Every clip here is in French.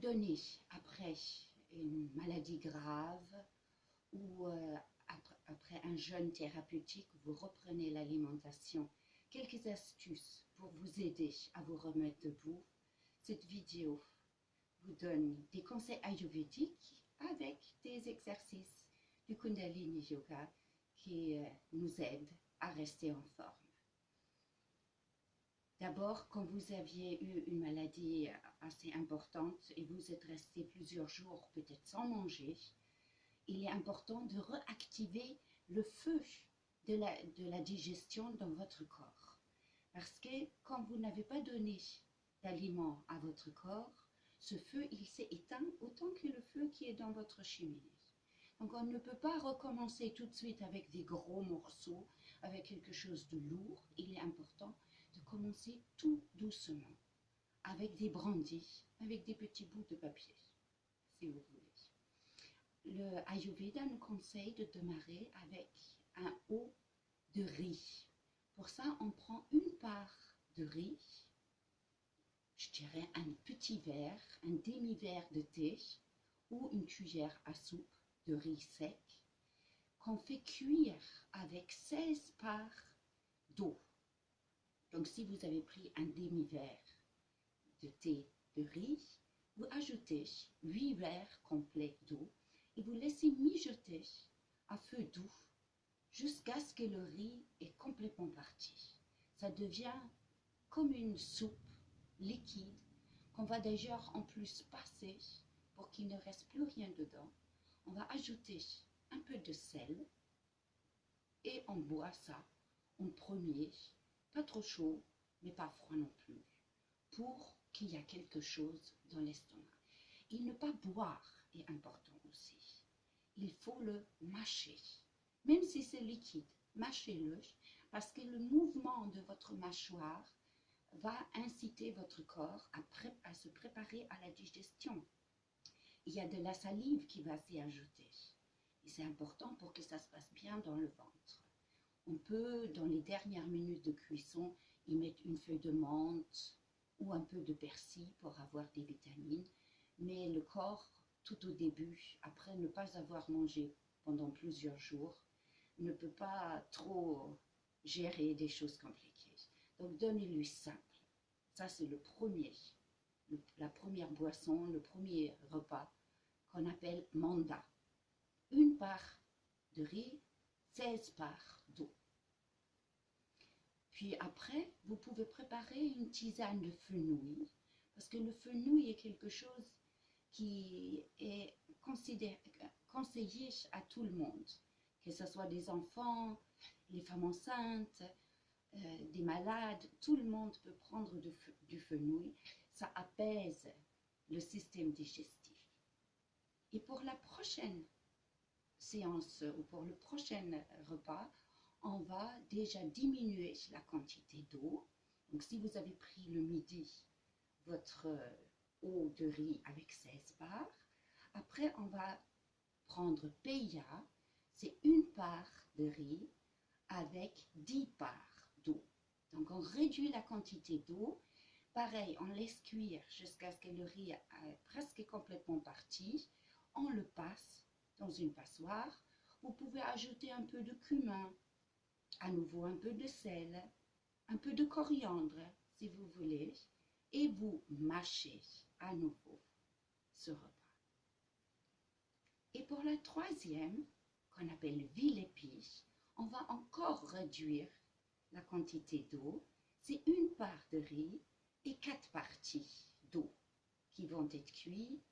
donnez après une maladie grave ou après un jeûne thérapeutique, vous reprenez l'alimentation, quelques astuces pour vous aider à vous remettre debout. Cette vidéo vous donne des conseils ayurvédiques avec des exercices du Kundalini Yoga qui nous aident à rester en forme. D'abord, quand vous aviez eu une maladie assez importante et vous êtes resté plusieurs jours peut-être sans manger, il est important de réactiver le feu de la digestion dans votre corps. Parce que quand vous n'avez pas donné d'aliments à votre corps, ce feu, il s'est éteint autant que le feu qui est dans votre cheminée. Donc on ne peut pas recommencer tout de suite avec des gros morceaux, avec quelque chose de lourd. Il est important de commencer tout doucement, avec des brindilles, avec des petits bouts de papier, si vous voulez. Le Ayurveda nous conseille de démarrer avec un eau de riz. Pour ça, on prend une part de riz, je dirais un petit verre, un demi-verre de thé ou une cuillère à soupe de riz sec qu'on fait cuire avec 16 parts d'eau. Donc si vous avez pris un demi-verre de thé de riz, vous ajoutez 8 verres complets d'eau et vous laissez mijoter à feu doux jusqu'à ce que le riz est complètement parti. Ça devient comme une soupe liquide qu'on va déjà en plus passer pour qu'il ne reste plus rien dedans. On va ajouter un peu de sel et on boit ça en premier, pas trop chaud mais pas froid non plus, pour qu'il y ait quelque chose dans l'estomac. Et ne pas boire est important aussi. Il faut le mâcher. Même si c'est liquide, mâchez-le parce que le mouvement de votre mâchoire va inciter votre corps à se préparer à la digestion. Il y a de la salive qui va s'y ajouter. Et c'est important pour que ça se passe bien dans le ventre. On peut, dans les dernières minutes de cuisson, y mettre une feuille de menthe ou un peu de persil pour avoir des vitamines. Mais le corps, tout au début, après ne pas avoir mangé pendant plusieurs jours, ne peut pas trop gérer des choses compliquées. Donc donnez-lui simple. Ça c'est la première boisson, le premier repas qu'on appelle manda. Une part de riz, 16 parts d'eau. Puis après, vous pouvez préparer une tisane de fenouil, parce que le fenouil est quelque chose qui est conseillé à tout le monde, que ce soit des enfants, les femmes enceintes, des malades, tout le monde peut prendre du fenouil. Ça apaise le système digestif. Et pour la prochaine séance ou pour le prochain repas, on va déjà diminuer la quantité d'eau. Donc si vous avez pris le midi votre eau de riz avec 16 parts, après on va prendre peya, c'est une part de riz avec 10 parts d'eau. Donc on réduit la quantité d'eau. Pareil, on laisse cuire jusqu'à ce que le riz est presque complètement parti. On le passe dans une passoire. Vous pouvez ajouter un peu de cumin, à nouveau un peu de sel, un peu de coriandre si vous voulez, et vous mâchez à nouveau ce repas. Et pour la troisième, qu'on appelle vilépi, on va encore réduire la quantité d'eau. C'est une part de riz et 4 parties d'eau qui vont être cuites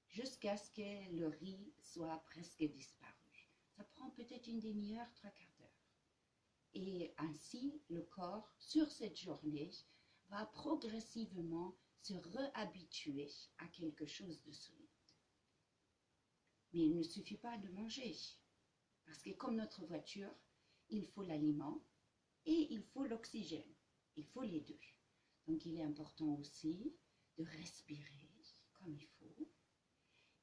jusqu'à ce que le riz soit presque disparu. Ça prend peut-être une demi-heure, 3/4 d'heure. Et ainsi, le corps, sur cette journée, va progressivement se réhabituer à quelque chose de solide. Mais il ne suffit pas de manger, parce que comme notre voiture, il faut l'aliment et il faut l'oxygène. Il faut les deux. Donc il est important aussi de respirer comme il faut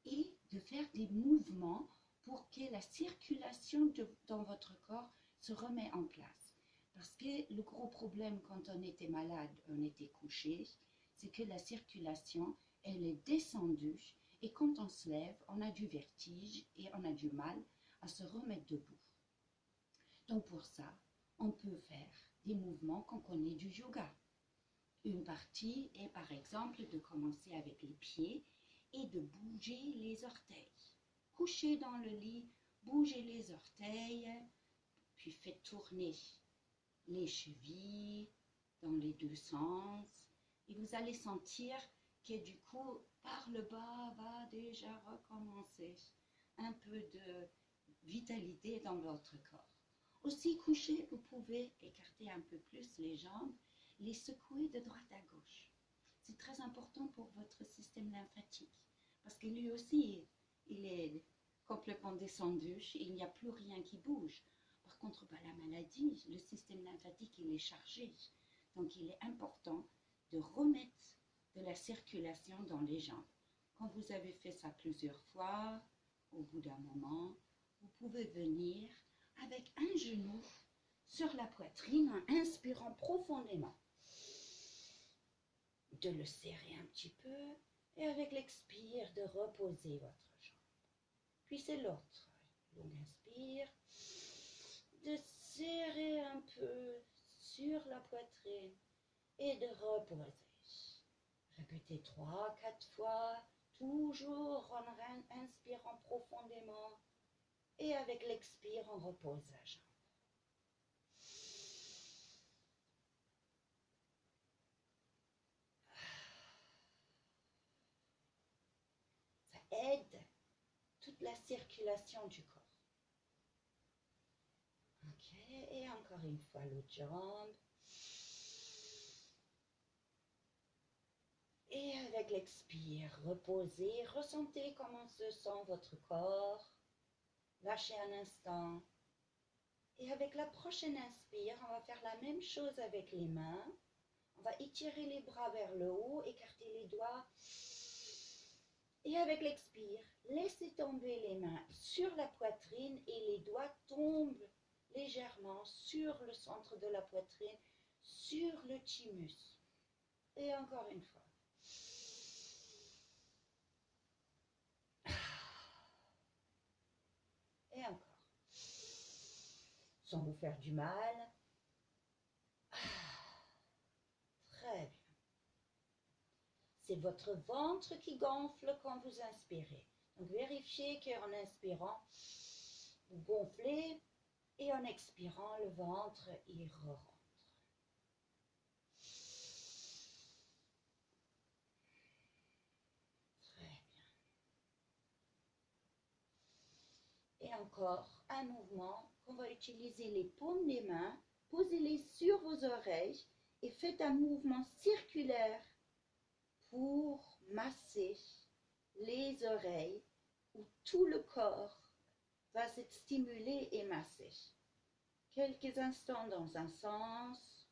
et de faire des mouvements pour que la circulation dans votre corps se remet en place. Parce que le gros problème quand on était malade, on était couché, c'est que la circulation elle est descendue et quand on se lève, on a du vertige et on a du mal à se remettre debout. Donc pour ça, on peut faire des mouvements qu'on connaît du yoga. Une partie est par exemple de commencer avec les pieds et de bouger les orteils. Couchez dans le lit, bougez les orteils, puis faites tourner les chevilles dans les deux sens. Et vous allez sentir que du coup, par le bas, va déjà recommencer un peu de vitalité dans votre corps. Aussi couché, vous pouvez écarter un peu plus les jambes, les secouer de droite à gauche. C'est très important pour votre système lymphatique parce que lui aussi, il est complètement descendu, il n'y a plus rien qui bouge. Par contre, la maladie, le système lymphatique, il est chargé. Donc, il est important de remettre de la circulation dans les jambes. Quand vous avez fait ça plusieurs fois, au bout d'un moment, vous pouvez venir avec un genou sur la poitrine en inspirant profondément. De le serrer un petit peu et avec l'expire de reposer votre jambe. Puis c'est l'autre. Donc inspire, de serrer un peu sur la poitrine et de reposer. Répétez 3-4 fois, toujours en inspirant profondément et avec l'expire on repose la jambe. Ça aide toute la circulation du corps. Ok, et encore une fois l'autre jambe. Et avec l'expire, reposez, ressentez comment se sent votre corps. Lâchez un instant. Et avec la prochaine inspire, on va faire la même chose avec les mains. On va étirer les bras vers le haut, écarter les doigts. Et avec l'expire, laissez tomber les mains sur la poitrine et les doigts tombent légèrement sur le centre de la poitrine, sur le thymus. Et encore une fois. Et encore. Sans vous faire du mal. Très bien. C'est votre ventre qui gonfle quand vous inspirez. Donc vérifiez qu'en inspirant, vous gonflez et en expirant, le ventre il re-rentre. Très bien. Et encore un mouvement qu'on va utiliser les paumes des mains, posez-les sur vos oreilles et faites un mouvement circulaire pour masser les oreilles où tout le corps va s'être stimulé et massé. Quelques instants dans un sens.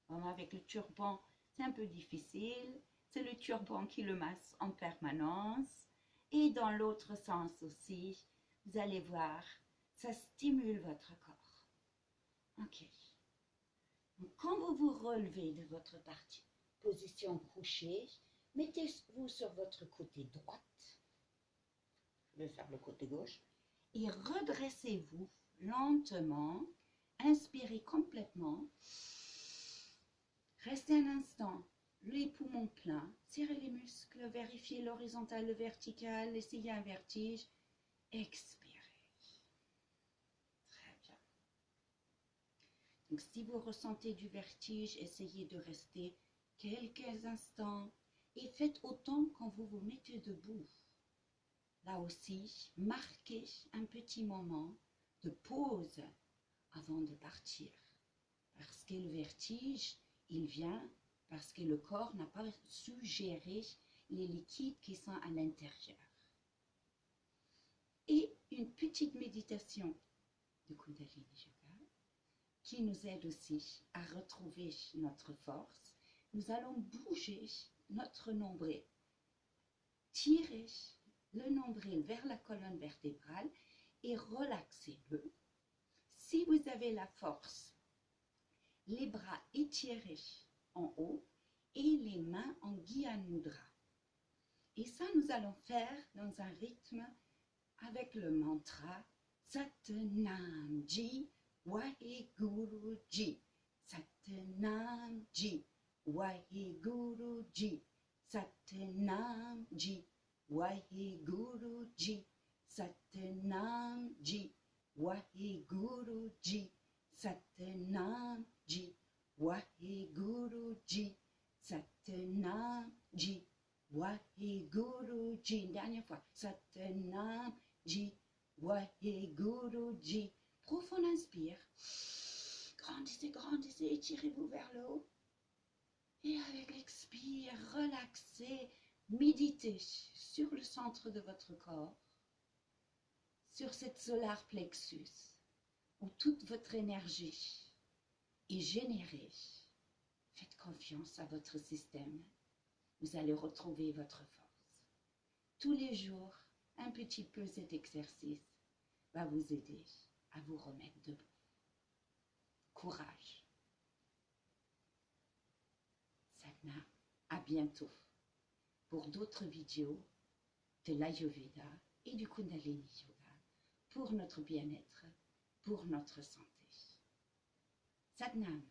Avec le turban, c'est un peu difficile. C'est le turban qui le masse en permanence. Et dans l'autre sens aussi, vous allez voir, ça stimule votre corps. Ok. Donc, quand vous vous relevez de votre partie, position couchée, mettez-vous sur votre côté droite. Je vais faire le côté gauche. Et redressez-vous lentement. Inspirez complètement. Restez un instant. Les poumons pleins. Serrez les muscles. Vérifiez l'horizontal, le vertical. Essayez un vertige. Expirez. Très bien. Donc, si vous ressentez du vertige, essayez de rester quelques instants et faites autant quand vous vous mettez debout. Là aussi, marquez un petit moment de pause avant de partir. Parce que le vertige, il vient parce que le corps n'a pas su gérer les liquides qui sont à l'intérieur. Et une petite méditation de Kundalini Yoga qui nous aide aussi à retrouver notre force. Nous allons bouger notre nombril, tirer le nombril vers la colonne vertébrale et relaxez-le. Si vous avez la force, les bras étirés en haut et les mains en Gyan Mudra. Et ça, nous allons faire dans un rythme avec le mantra Satnam Ji, Waheguru Ji, Satnam Ji, Waheguru Ji, Satnam Ji, Waheguru Ji, Satnam Ji, Waheguru Ji, Satnam Ji, Waheguru Ji, Satnam Ji, Waheguru Ji. Dernière fois. Satnam Ji, Waheguru Ji. Profond inspire. Grandissez, grandissez, étirez-vous vers le haut. Et avec l'expire, relaxez, méditez sur le centre de votre corps, sur cette solar plexus, où toute votre énergie est générée. Faites confiance à votre système. Vous allez retrouver votre force. Tous les jours, un petit peu cet exercice va vous aider à vous remettre debout. Courage. Sadhna, à bientôt pour d'autres vidéos de l'Ayurveda et du Kundalini Yoga pour notre bien-être, pour notre santé. Sadhna.